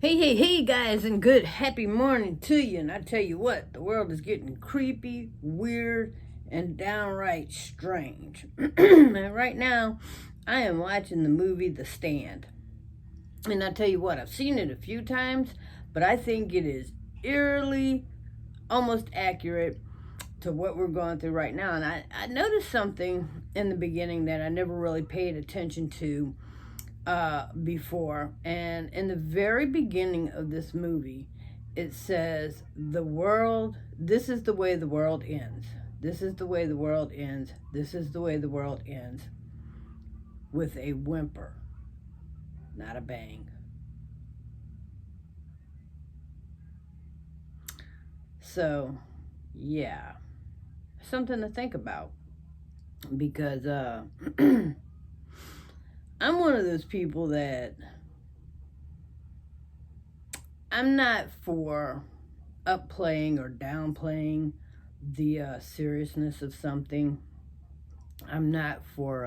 Hey, guys, and good happy morning to you. And I tell you what, the world is getting creepy, weird, and downright strange. And right now, I am watching the movie The Stand. And I tell you what, I've seen it a few times, but I think it is eerily almost accurate to what we're going through right now. And I noticed something in the beginning that I never really paid attention to before. And in the very beginning of this movie, it says, this is the way the world ends. This is the way the world ends. This is the way the world ends. With a whimper, not a bang. So, yeah, something to think about. Because I'm one of those people that I'm not for upplaying or downplaying the seriousness of something. I'm not for,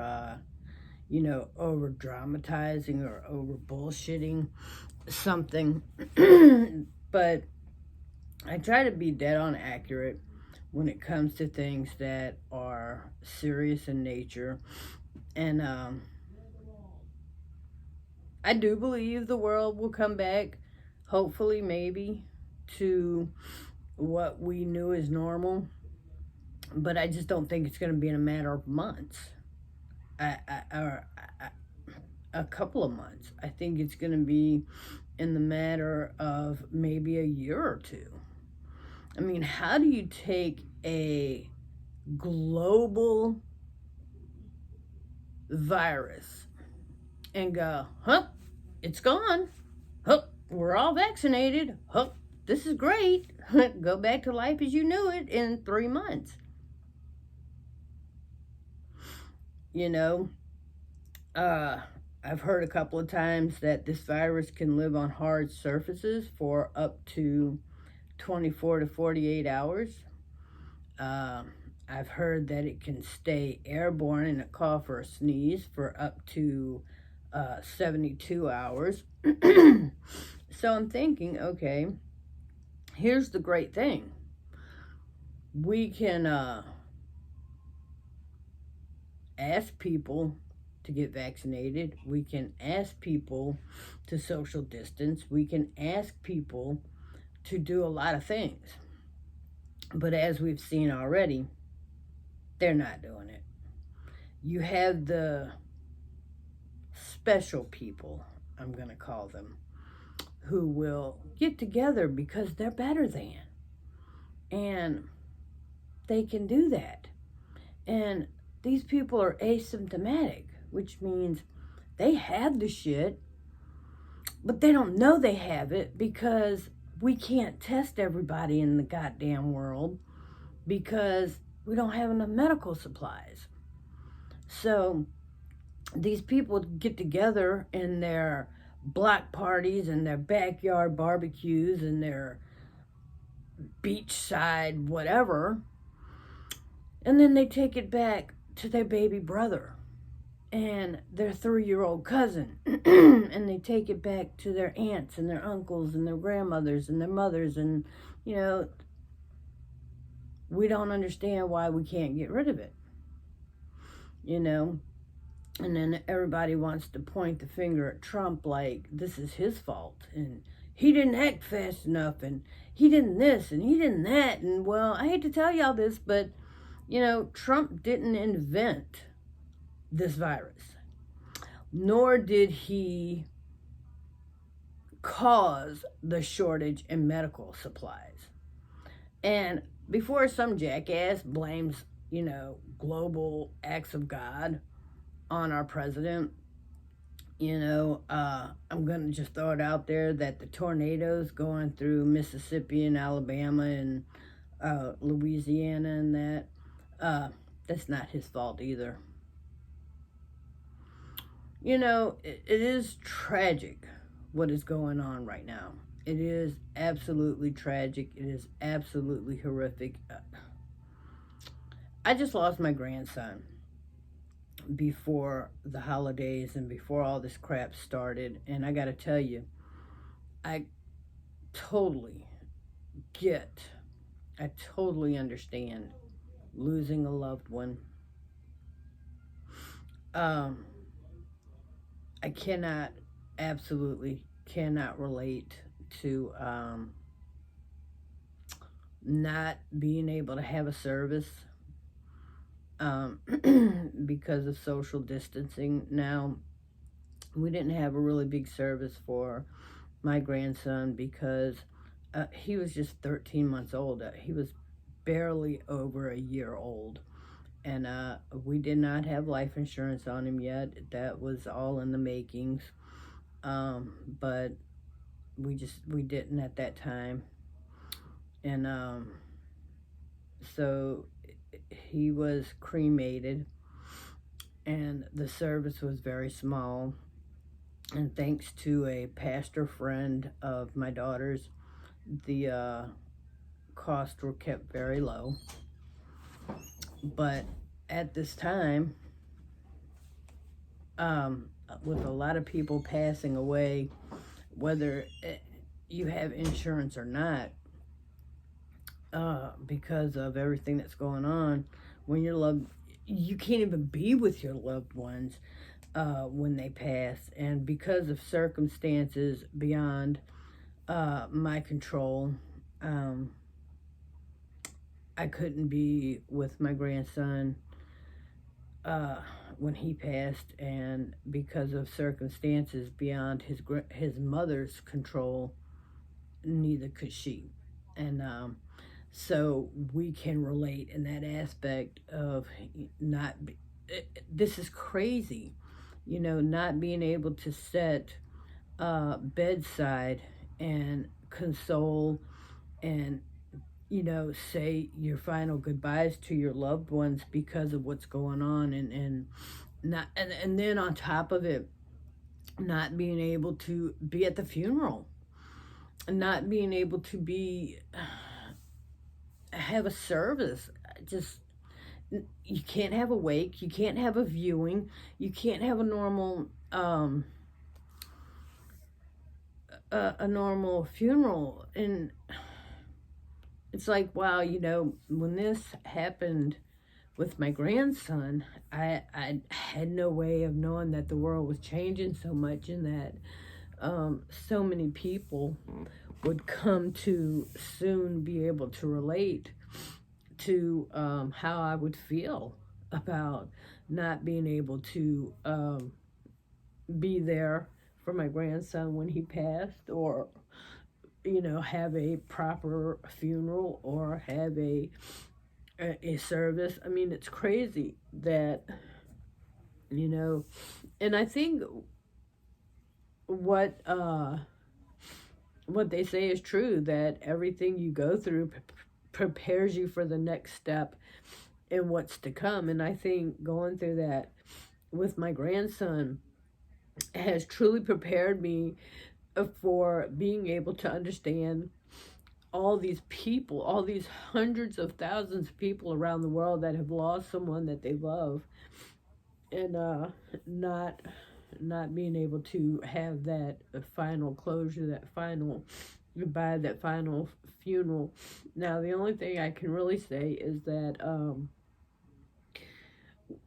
over dramatizing or over bullshitting something. But I try to be dead on accurate when it comes to things that are serious in nature. And I do believe the world will come back, hopefully, maybe, to what we knew as normal. But I just don't think it's going to be in a matter of months, or a couple of months. I think it's going to be in the matter of maybe a year or two. I mean, how do you take a global virus and go, it's gone. We're all vaccinated. This is great. Go back to life as you knew it in 3 months. I've heard a couple of times that this virus can live on hard surfaces for up to 24 to 48 hours. I've heard that it can stay airborne in a cough or a sneeze for up to 72 hours. So I'm thinking, okay, here's the great thing. We can ask people to get vaccinated. We can ask people to social distance. We can ask people to do a lot of things. But as we've seen already, they're not doing it. You have the special people, I'm going to call them, who will get together because they're better than. And they can do that. And these people are asymptomatic, which means they have the shit, but they don't know they have it because we can't test everybody in the goddamn world because we don't have enough medical supplies. So these people get together in their block parties and their backyard barbecues and their beachside whatever, and then they take it back to their baby brother and their 3-year-old cousin, and they take it back to their aunts and their uncles and their grandmothers and their mothers, and we don't understand why we can't get rid of it, and then everybody wants to point the finger at Trump like this is his fault, and he didn't act fast enough, and he didn't this, and he didn't that, and well, I hate to tell y'all this, but Trump didn't invent this virus, nor did he cause the shortage in medical supplies. And before some jackass blames, global acts of God on our president, I'm going to just throw it out there that the tornadoes going through Mississippi and Alabama and Louisiana and that's not his fault either. It is tragic what is going on right now. It is absolutely tragic. It is absolutely horrific. I just lost my grandson before the holidays and before all this crap started. And I got to tell you, I totally get, I totally understand losing a loved one. Um, I cannot, absolutely cannot relate to not being able to have a service um, because of social distancing. Now, we didn't have a really big service for my grandson because he was just 13 months old. He was barely over a year old. And we did not have life insurance on him yet. That was all in the makings. But we didn't at that time. And so he was cremated, and the service was very small. And thanks to a pastor friend of my daughter's, the costs were kept very low. But at this time, with a lot of people passing away, whether you have insurance or not, because of everything that's going on, when you can't even be with your loved ones when they pass, and because of circumstances beyond my control, I couldn't be with my grandson when he passed, and because of circumstances beyond his mother's control, neither could she. And so we can relate in that aspect of not. This is crazy, not being able to sit bedside and console and say your final goodbyes to your loved ones because of what's going on, and not and then on top of it, not being able to be at the funeral, not being able to have a service. Just, you can't have a wake, you can't have a viewing, you can't have a normal funeral. And it's like, wow, when this happened with my grandson, I had no way of knowing that the world was changing so much, and that so many people would come to soon be able to relate to how I would feel about not being able to be there for my grandson when he passed, or have a proper funeral, or have a service. I mean, it's crazy that, and I think what they say is true, that everything you go through prepares you for the next step in what's to come. And I think going through that with my grandson has truly prepared me for being able to understand all these people, all these hundreds of thousands of people around the world that have lost someone that they love, and not being able to have that final closure, that final goodbye, that final funeral. Now, the only thing I can really say is that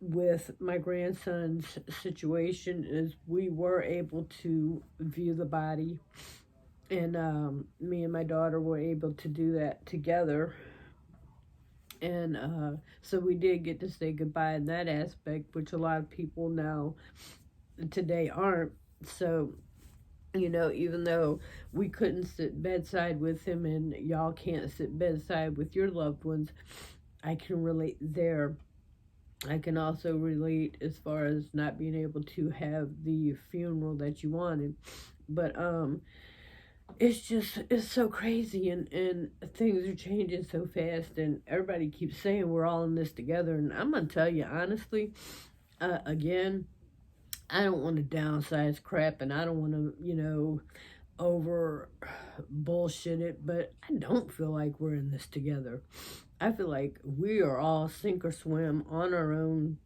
with my grandson's situation is we were able to view the body, and me and my daughter were able to do that together. And so we did get to say goodbye in that aspect, which a lot of people now today aren't. So, even though we couldn't sit bedside with him, and y'all can't sit bedside with your loved ones, I can relate there. I can also relate as far as not being able to have the funeral that you wanted. But it's so crazy, and things are changing so fast, and everybody keeps saying we're all in this together. And I'm gonna tell you honestly, again, I don't want to downsize crap, and I don't want to over bullshit it, but I don't feel like we're in this together. I feel like we are all sink or swim on our own.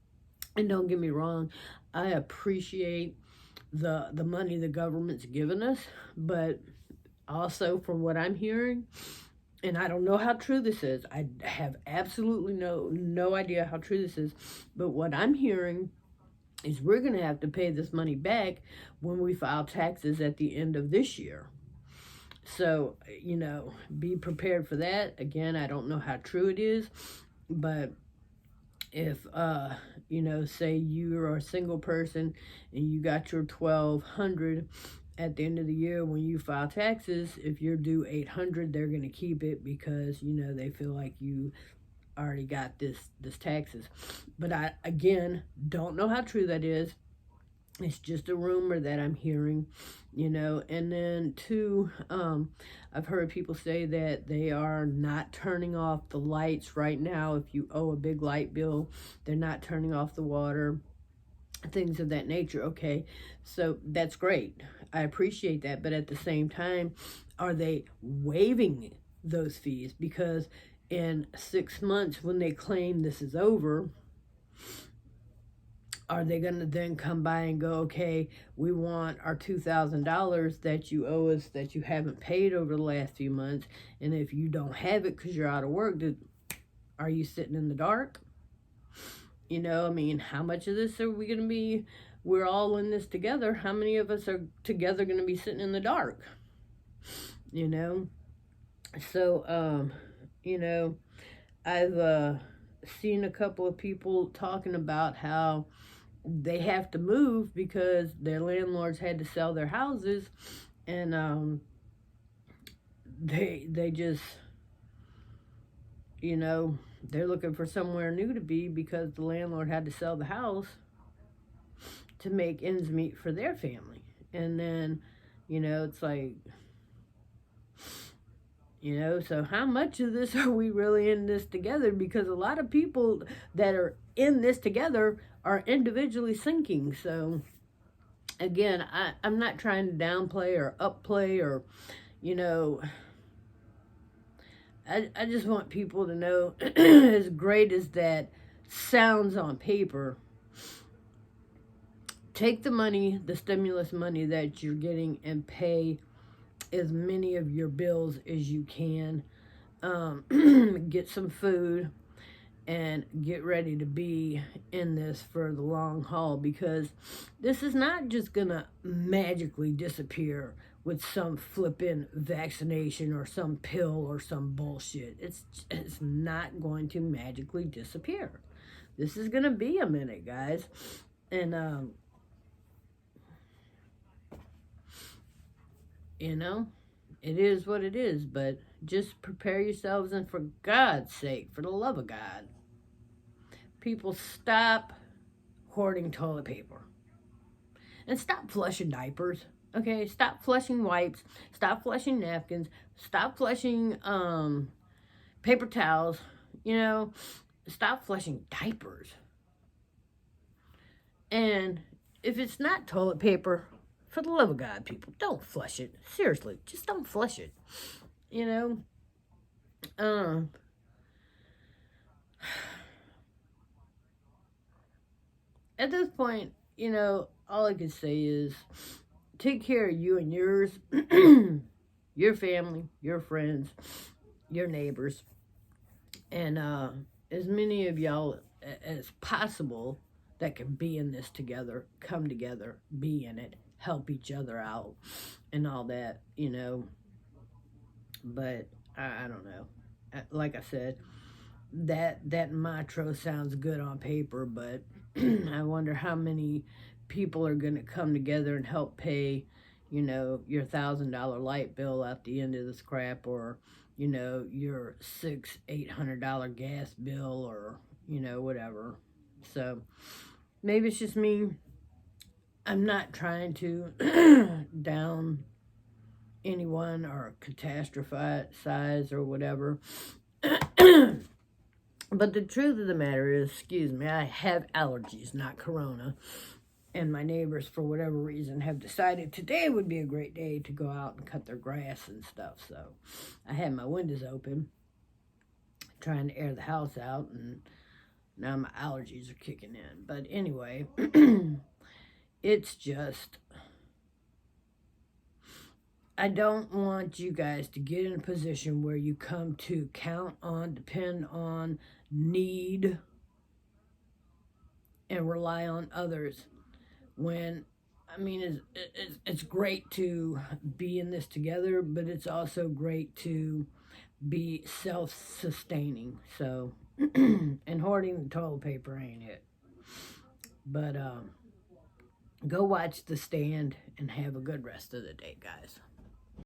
And don't get me wrong, I appreciate the money the government's given us, but Also, from what I'm hearing, and I don't know how true this is. I have absolutely no idea how true this is. But what I'm hearing is we're going to have to pay this money back when we file taxes at the end of this year. So, be prepared for that. Again, I don't know how true it is, but if, say you are a single person and you got your $1,200 at the end of the year when you file taxes, if you're due $800, they're going to keep it because, they feel like you already got this taxes. But I, again, don't know how true that is. It's just a rumor that I'm hearing, and then two, I've heard people say that they are not turning off the lights right now. If you owe a big light bill, they're not turning off the water, things of that nature. Okay, so that's great. I appreciate that. But at the same time, are they waiving those fees? Because in 6 months, when they claim this is over, are they going to then come by and go, okay, we want our $2,000 that you owe us that you haven't paid over the last few months, and if you don't have it because you're out of work, are you sitting in the dark? How much of this are we going to be, we're all in this together, how many of us are together going to be sitting in the dark? So, I've seen a couple of people talking about how they have to move because their landlords had to sell their houses, and they just, they're looking for somewhere new to be because the landlord had to sell the house to make ends meet for their family. And then, it's like, so how much of this are we really in this together? Because a lot of people that are in this together are individually sinking. So, again, I'm not trying to downplay or upplay or, I just want people to know, as great as that sounds on paper, take the money, the stimulus money that you're getting, and pay as many of your bills as you can. Get some food and get ready to be in this for the long haul, because this is not just gonna magically disappear with some flippin' vaccination or some pill or some bullshit. It's not going to magically disappear. This is gonna be a minute, guys. And it is what it is, but just prepare yourselves, and for God's sake, for the love of God, people, stop hoarding toilet paper. And stop flushing diapers, okay? Stop flushing wipes, stop flushing napkins, stop flushing paper towels, stop flushing diapers. And if it's not toilet paper, for the love of God, people, don't flush it. Seriously, just don't flush it. At this point, all I can say is take care of you and yours, your family, your friends, your neighbors, and as many of y'all as possible that can be in this together, come together, be in it, help each other out, and all that, But I don't know. Like I said, that mantra sounds good on paper, but I wonder how many people are going to come together and help pay, your $1,000 light bill at the end of this crap, or, your $600-800 gas bill, or, whatever. So maybe it's just me. I'm not trying to down anyone or catastrophize or whatever. But the truth of the matter is, excuse me, I have allergies, not corona. And my neighbors, for whatever reason, have decided today would be a great day to go out and cut their grass and stuff. So I had my windows open, trying to air the house out, and now my allergies are kicking in. But anyway, it's just, I don't want you guys to get in a position where you come to count on, depend on, need, and rely on others. When, I mean, it's great to be in this together, but it's also great to be self-sustaining. So, and hoarding the toilet paper ain't it. But go watch The Stand and have a good rest of the day, guys.